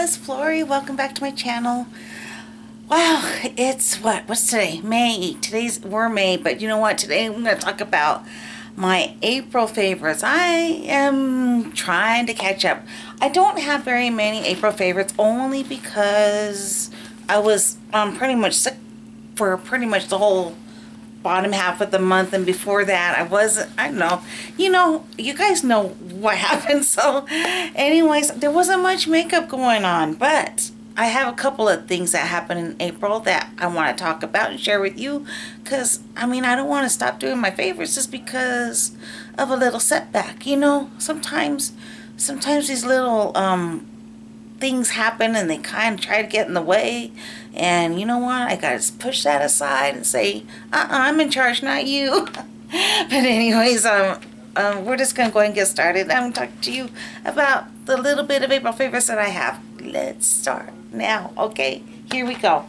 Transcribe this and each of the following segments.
Miss Flory. Welcome back to my channel. Wow, it's what's today? May. We're May, but you know what? Today I'm going to talk about my April favorites. I am trying to catch up. I don't have very many April favorites only because I was pretty much sick for pretty much the whole bottom half of the month, and before that I don't know, you guys know what happened. So anyways, there wasn't much makeup going on, but I have a couple of things that happened in April that I want to talk about and share with you, because I don't want to stop doing my favorites just because of a little setback. Sometimes these little things happen and they kind of try to get in the way, and you know what, I gotta push that aside and say, I'm in charge, not you. But anyways, we're just gonna go ahead and get started. I'm gonna talk to you about the little bit of April favorites that I have. Let's start now. Okay, here we go.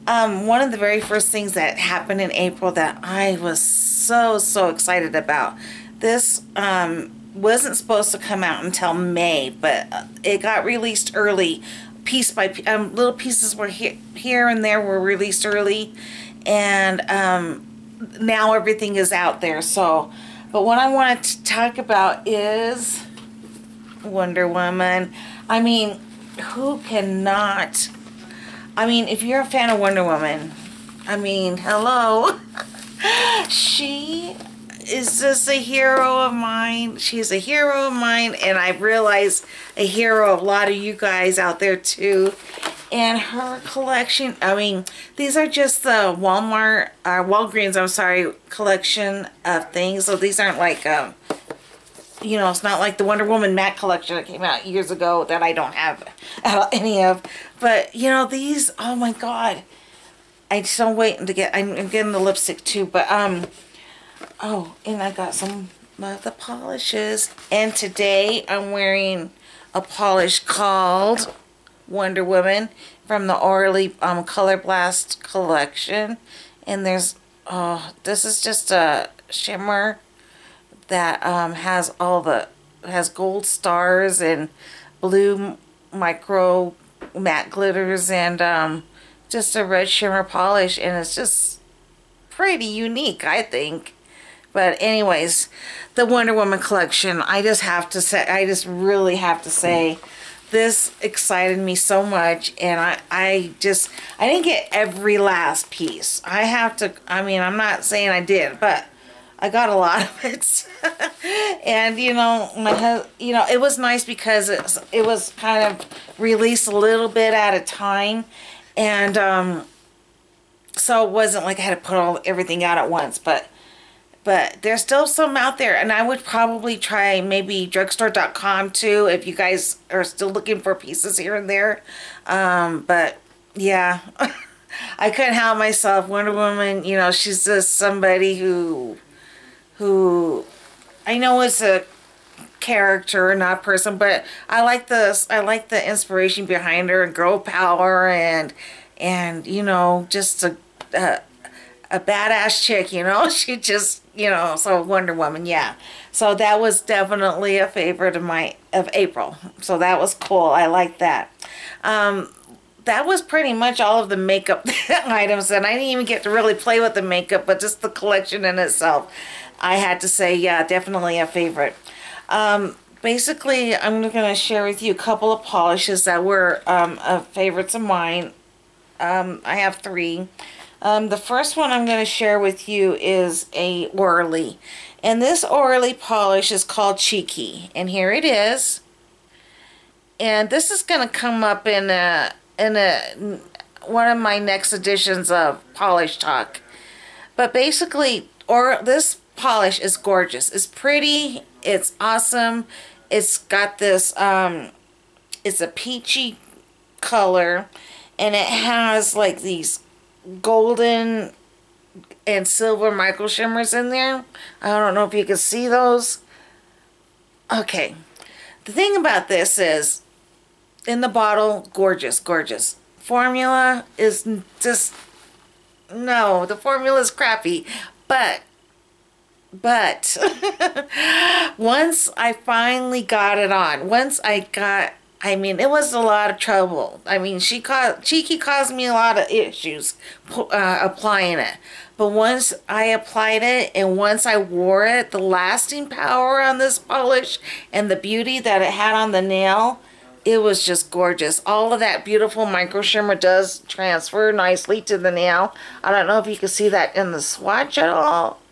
One of the very first things that happened in April that I was so excited about, this wasn't supposed to come out until May, but it got released early, piece by piece. Little pieces were here and there were released early, and now everything is out there. So, but what I wanted to talk about is Wonder Woman. Who cannot? If you're a fan of Wonder Woman, hello. She is just a hero of mine. She's a hero of mine, and I realize a hero of a lot of you guys out there too. And her collection, these are just the Walgreens, collection of things. So these aren't like, it's not like the Wonder Woman matte collection that came out years ago that I don't have any of. But, these, oh my God. I just don't wait to get, I'm getting the lipstick too, but, oh, and I got some of the polishes. And today I'm wearing a polish called Wonder Woman from the Orly Color Blast collection. And there's, this is just a shimmer that has gold stars and blue micro matte glitters and just a red shimmer polish, and it's just pretty unique, I think. But anyways, the Wonder Woman collection, I just really have to say, this excited me so much, and I didn't get every last piece. I'm not saying I did, but I got a lot of it. And it was nice because it was kind of released a little bit at a time, and so it wasn't like I had to put everything out at once, but there's still some out there, and I would probably try maybe drugstore.com too if you guys are still looking for pieces here and there. But yeah, I couldn't help myself. Wonder Woman, she's just somebody who I know is a character, not a person, but I like the inspiration behind her, and girl power, and just a badass chick, she just, so Wonder Woman, yeah. So that was definitely a favorite of April. So that was cool. I like that. That was pretty much all of the makeup items, and I didn't even get to really play with the makeup, but just the collection in itself, I had to say, yeah, definitely a favorite. Basically, I'm going to share with you a couple of polishes that were favorites of mine. I have three. The first one I'm going to share with you is a Orly, and this Orly polish is called Cheeky, and here it is. And this is going to come up in one of my next editions of Polish Talk. But basically, this polish is gorgeous. It's pretty. It's awesome. It's got this. It's a peachy color, and it has like these golden and silver micro shimmers in there. I don't know if you can see those. Okay, the thing about this is, in the bottle, gorgeous. Formula is just, no, the formula is crappy, but once I finally got it on, once I I mean, it was a lot of trouble. I mean, Cheeky caused me a lot of issues applying it. But once I applied it and once I wore it, the lasting power on this polish and the beauty that it had on the nail, it was just gorgeous. All of that beautiful micro shimmer does transfer nicely to the nail. I don't know if you can see that in the swatch at all.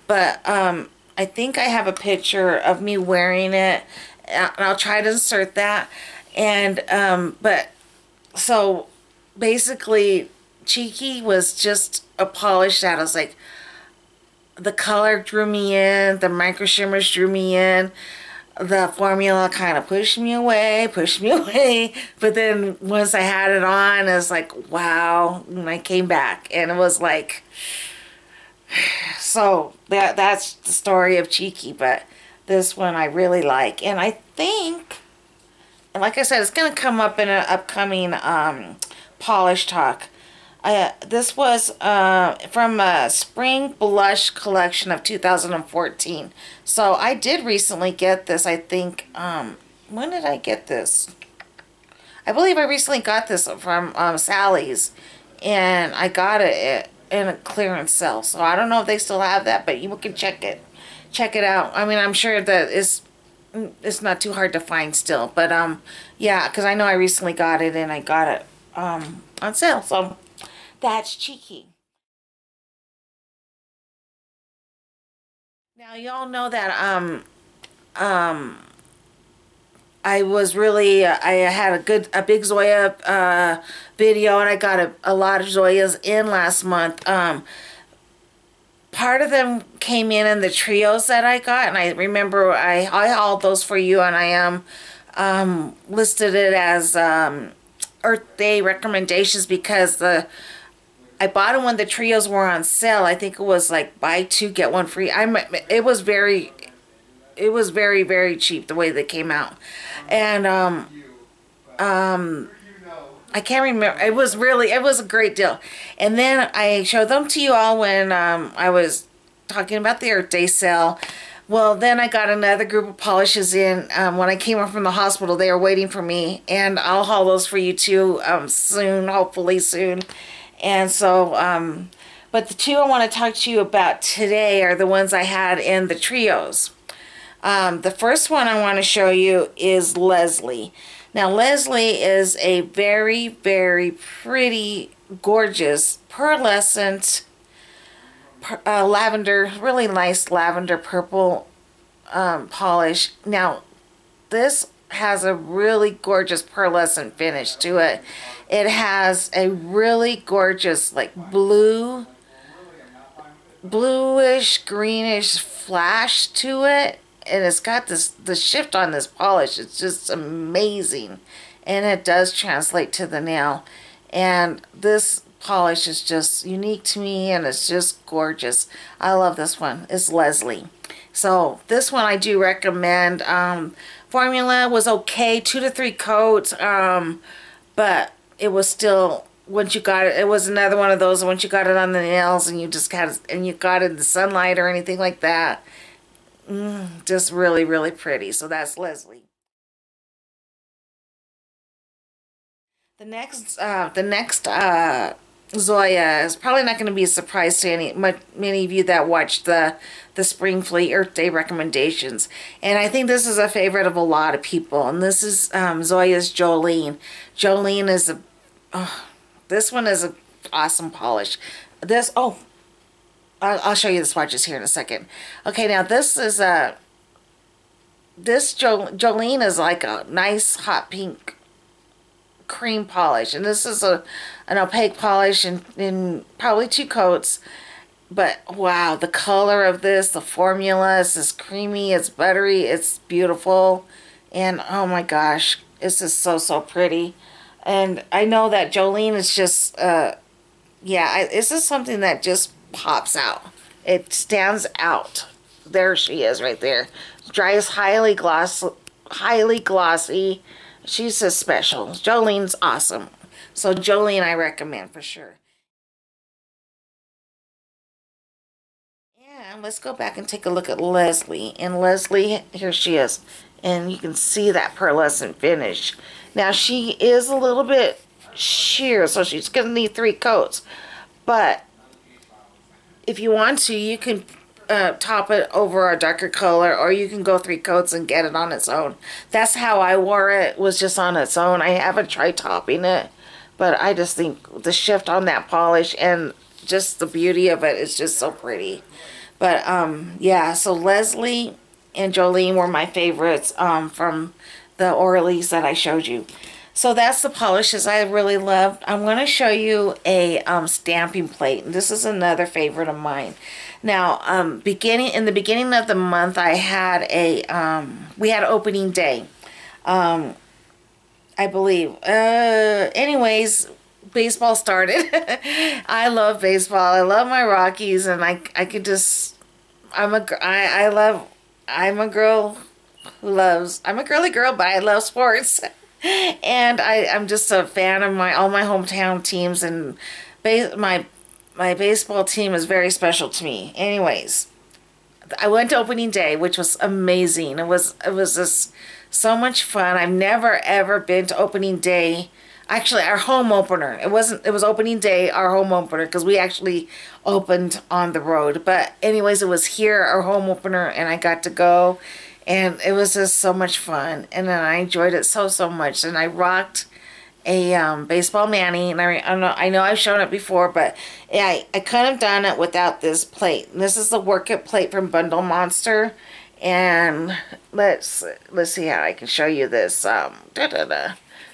But I think I have a picture of me wearing it. And I'll try to insert that. And but so basically Cheeky was just a polish that I was like, the color drew me in, the micro shimmers drew me in, the formula kind of pushed me away, but then once I had it on, I was like, wow. And I came back and it was like, so that's the story of Cheeky. But this one I really like, and I think, and like I said, it's going to come up in an upcoming polish talk. This was from a spring blush collection of 2014. So I did recently get this. I think, when did I get this? I believe I recently got this from Sally's, and I got it in a clearance sale. So I don't know if they still have that, but you can check it out. I mean, I'm sure that it's not too hard to find still, but yeah, because I know I recently got it, and I got it on sale. So that's Cheeky. Now y'all know that I was really I had a big Zoya video, and I got a lot of Zoyas in last month. Part of them came in the trios that I got, and I remember I hauled those for you, and I listed it as Earth Day recommendations because I bought them when the trios were on sale. I think it was like buy two get one free. It was very very cheap the way they came out, and I can't remember. It was a great deal. And then I showed them to you all when I was talking about the Earth Day sale. Well, then I got another group of polishes in when I came home from the hospital. They were waiting for me, and I'll haul those for you too soon, hopefully soon. And so, but the two I want to talk to you about today are the ones I had in the trios. The first one I want to show you is Leslie. Now, Leslie is a very, very pretty, gorgeous, pearlescent, lavender, really nice lavender purple polish. Now, this has a really gorgeous pearlescent finish to it. It has a really gorgeous, like bluish, greenish flash to it. And it's got the shift on this polish. It's just amazing. And it does translate to the nail. And this polish is just unique to me, and it's just gorgeous. I love this one. It's Leslie. So this one I do recommend. Formula was okay, 2 to 3 coats. But it was still, once you got it, it was another one of those, once you got it on the nails and you just got it in the sunlight or anything like that. Just really, really pretty. So that's Leslie. The next Zoya is probably not going to be a surprise to many of you that watched the Spring Fleet Earth Day recommendations. And I think this is a favorite of a lot of people. And this is Zoya's Jolene. Jolene is this one is an awesome polish. I'll show you the swatches here in a second. Okay, now this is Jolene is like a nice hot pink cream polish, and this is an opaque polish in probably 2 coats. But wow, the color of this, the formula is creamy, it's buttery, it's beautiful, and oh my gosh, this is so pretty. And I know that Jolene is just this is something that just pops out. It stands out. There she is right there. Dries highly glossy. She's just special. Jolene's awesome. So Jolene I recommend for sure. And let's go back and take a look at Leslie. And Leslie, here she is. And you can see that pearlescent finish. Now, she is a little bit sheer, so she's going to need 3 coats. But if you want to, you can top it over a darker color, or you can go 3 coats and get it on its own. That's how I wore it, was just on its own. I haven't tried topping it, but I just think the shift on that polish and just the beauty of it is just so pretty. But yeah, so Leslie and Jolene were my favorites from the Orlys that I showed you. So that's the polishes I really loved. I'm going to show you a stamping plate. This is another favorite of mine. Now, in the beginning of the month, I had we had opening day, I believe. Anyways, baseball started. I love baseball. I love my Rockies, and I could just, I'm a girl who loves, I'm a girly girl, but I love sports. And I'm just a fan of all my hometown teams, and my baseball team is very special to me. Anyways, I went to opening day, which was amazing. It was just so much fun. I've never ever been to opening day. Actually, our home opener. It was opening day, our home opener, because we actually opened on the road. But anyways, it was here, our home opener, and I got to go. And it was just so much fun. And then I enjoyed it so much. And I rocked a baseball mani. And I know I've shown it before, but yeah, I couldn't have done it without this plate. And this is the Work It plate from Bundle Monster. And let's see how I can show you this.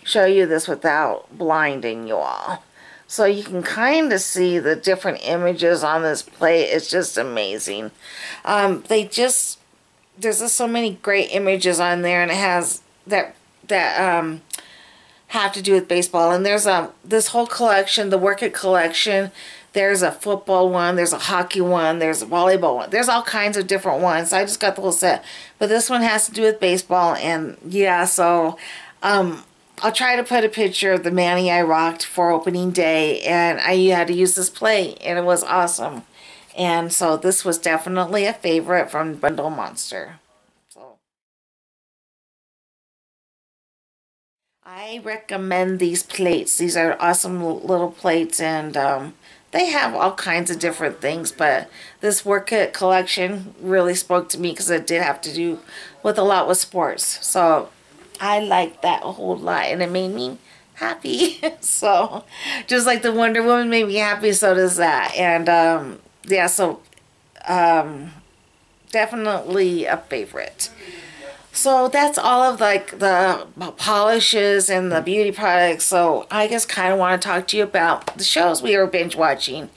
Show you this without blinding you all. So you can kind of see the different images on this plate. It's just amazing. There's just so many great images on there, and it has that have to do with baseball. And there's this whole collection, the Work It collection. There's a football one, there's a hockey one, there's a volleyball one. There's all kinds of different ones. I just got the whole set. But this one has to do with baseball, and yeah, so I'll try to put a picture of the mani I rocked for opening day, and I had to use this plate, and it was awesome. And so this was definitely a favorite from Bundle Monster. So I recommend these plates. These are awesome little plates, and they have all kinds of different things, but this Work It collection really spoke to me because it did have to do with a lot with sports. So I liked that a whole lot, and it made me happy. So just like the Wonder Woman made me happy, so does that. And yeah, so definitely a favorite. So that's all of like the polishes and the beauty products. So I just kind of want to talk to you about the shows we were binge watching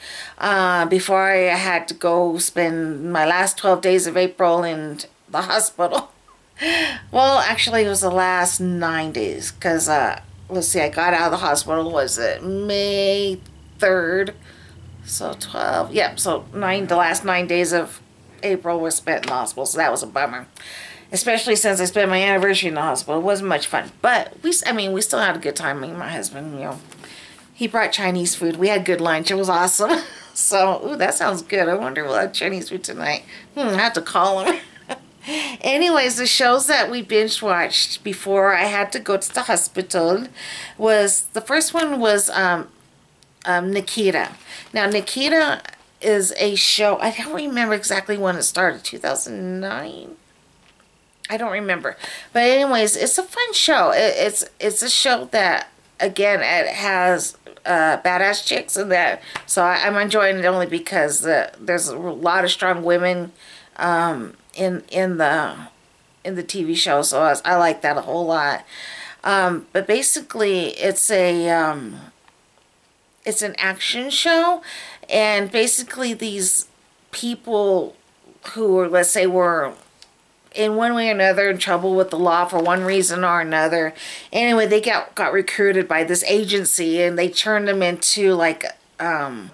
before I had to go spend my last 12 days of April in the hospital. Well, actually it was the last 9 days, because let's see, I got out of the hospital, was it May 3rd? So 12, yep, so the last 9 days of April were spent in the hospital, so that was a bummer. Especially since I spent my anniversary in the hospital. It wasn't much fun. But, we still had a good time. Me and my husband, you know, he brought Chinese food. We had good lunch. It was awesome. So, ooh, that sounds good. I wonder if we'll have Chinese food tonight. I have to call him. Anyways, the shows that we binge watched before I had to go to the hospital was, the first one was Nikita. Now, Nikita is a show, I don't remember exactly when it started, 2009? I don't remember. But anyways, it's a fun show. It's a show that, again, it has badass chicks in that. So I'm enjoying it only because there's a lot of strong women in the TV show. So I like that a whole lot. But basically, it's an action show, and basically these people who are, let's say, were in one way or another in trouble with the law for one reason or another. Anyway, they got recruited by this agency, and they turned them into like not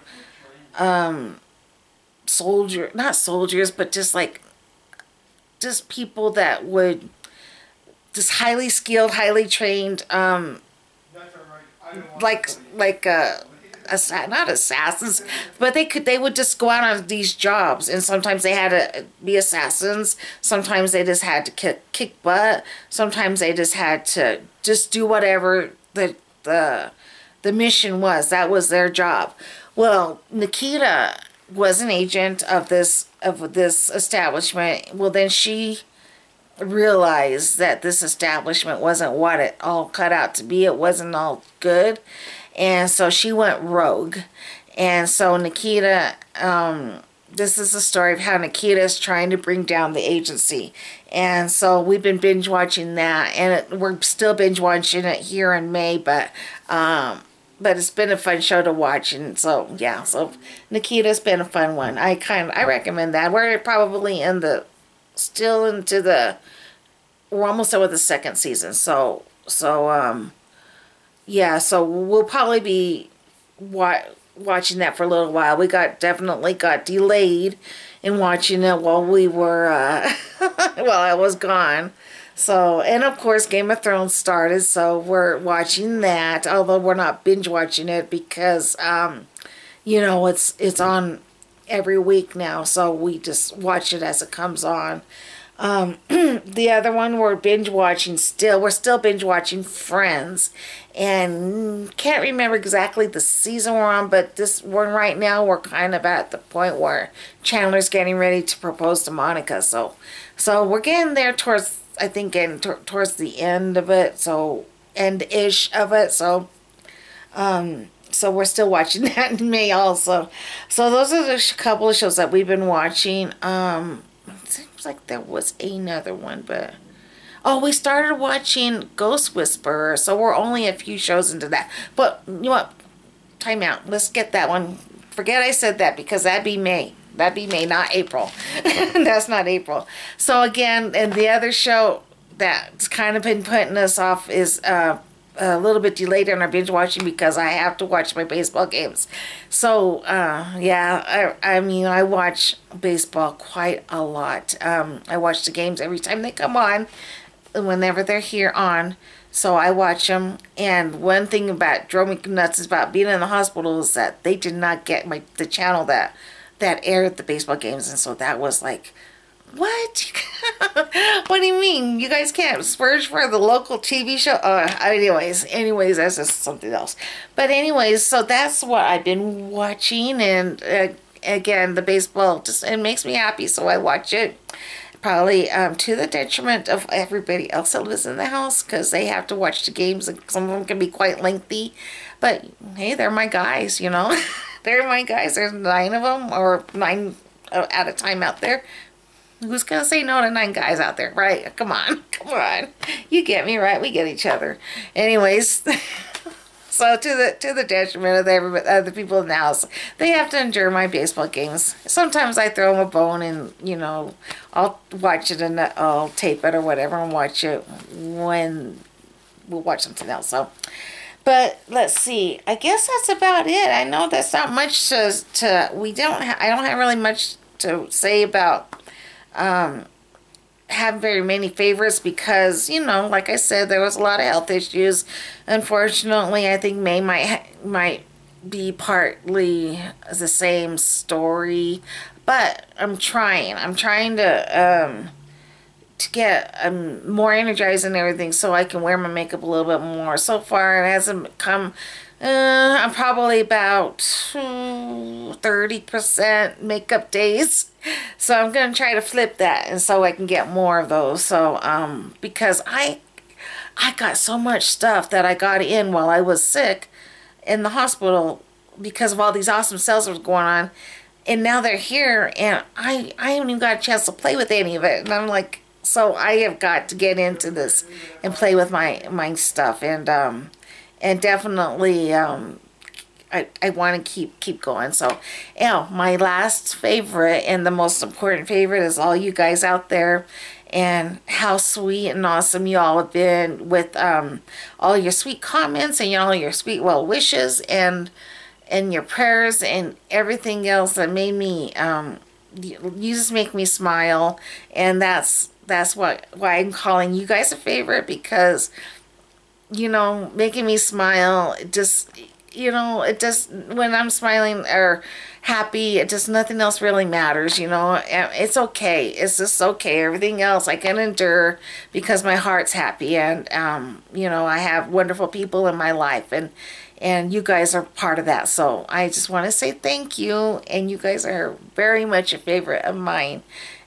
soldiers, but just people that would, just highly skilled, highly trained, not assassins, but they would just go out on these jobs, and sometimes they had to be assassins, sometimes they just had to kick butt, sometimes they just had to just do whatever the mission was. That was their job. Well, Nikita was an agent of this establishment. Well, then she realized that this establishment wasn't what it all cut out to be. It wasn't all good. And so she went rogue. And so Nikita, this is the story of how Nikita is trying to bring down the agency. And so we've been binge watching that, and we're still binge watching it here in May, but it's been a fun show to watch. And so yeah, so Nikita's been a fun one. I recommend that. We're probably we're almost done with the second season. So yeah, so we'll probably be watching that for a little while. We definitely got delayed in watching it while we were while I was gone. So, and of course Game of Thrones started, so we're watching that, although we're not binge watching it because you know, it's on every week now, so we just watch it as it comes on. The other one we're binge watching still. We're still binge watching Friends, and can't remember exactly the season we're on, but this one right now we're kind of at the point where Chandler's getting ready to propose to Monica. So we're getting there towards, I think, towards the end of it, so end-ish of it. So we're still watching that in May also. So those are the couple of shows that we've been watching. It seems like there was another one, but oh, we started watching Ghost Whisperer, so we're only a few shows into that. But you know what? Time out. Let's get that one. Forget I said that, because that'd be May. That'd be May, not April. That's not April. So again, and the other show that's kind of been putting us off is a little bit delayed on our binge watching because I have to watch my baseball games. So yeah, I mean, I watch baseball quite a lot. I watch the games every time they come on, whenever they're here on. So I watch them. And one thing about drove me nuts about being in the hospital is that they did not get the channel that aired the baseball games, and so that was like, what? What do you mean? You guys can't spurge for the local TV show? Anyways, that's just something else. But anyways, so that's what I've been watching. And again, the baseball it makes me happy, so I watch it. Probably to the detriment of everybody else that lives in the house, because they have to watch the games, and some of them can be quite lengthy. But hey, they're my guys, you know. They're my guys. There's 9 of them, or 9 at a time out there. Who's gonna say no to 9 guys out there, right? Come on. You get me, right? We get each other. Anyways, so to the detriment of the people in the house, they have to endure my baseball games. Sometimes I throw them a bone, and you know, I'll watch it and I'll tape it or whatever and watch it when we'll watch something else. So, but let's see. I guess that's about it. I know that's not much I don't have really much to say about have very many favorites, because, you know, like I said, there was a lot of health issues. Unfortunately, I think May might be partly the same story, but I'm trying to get more energized and everything, so I can wear my makeup a little bit more. So far it hasn't come. I'm probably about 30% makeup days. So I'm going to try to flip that, and so I can get more of those. So, because I got so much stuff that I got in while I was sick in the hospital because of all these awesome sales that was going on. And now they're here, and I haven't even got a chance to play with any of it. And I'm like, so I have got to get into this and play with my stuff. And definitely, I want to keep going. So, you know, my last favorite and the most important favorite is all you guys out there, and how sweet and awesome you all have been with all your sweet comments and all your sweet well wishes and your prayers and everything else that made me you just make me smile. And that's why I'm calling you guys a favorite, because, you know, making me smile, you know, it just, when I'm smiling or happy, it just, nothing else really matters, you know. It's okay. It's just okay. Everything else I can endure because my heart's happy, and you know, I have wonderful people in my life, and you guys are part of that. So I just want to say thank you, and you guys are very much a favorite of mine.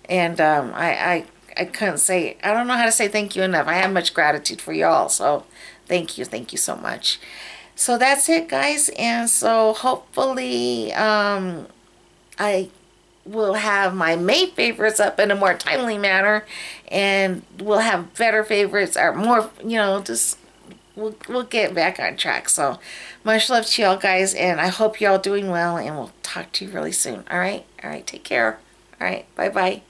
And I couldn't say, I don't know how to say thank you enough. I have much gratitude for y'all. So thank you so much. So that's it, guys. And so hopefully I will have my May favorites up in a more timely manner, and we'll have better favorites, or more, you know, just we'll get back on track. So much love to y'all, guys, and I hope y'all doing well, and we'll talk to you really soon. All right, take care. All right, bye bye.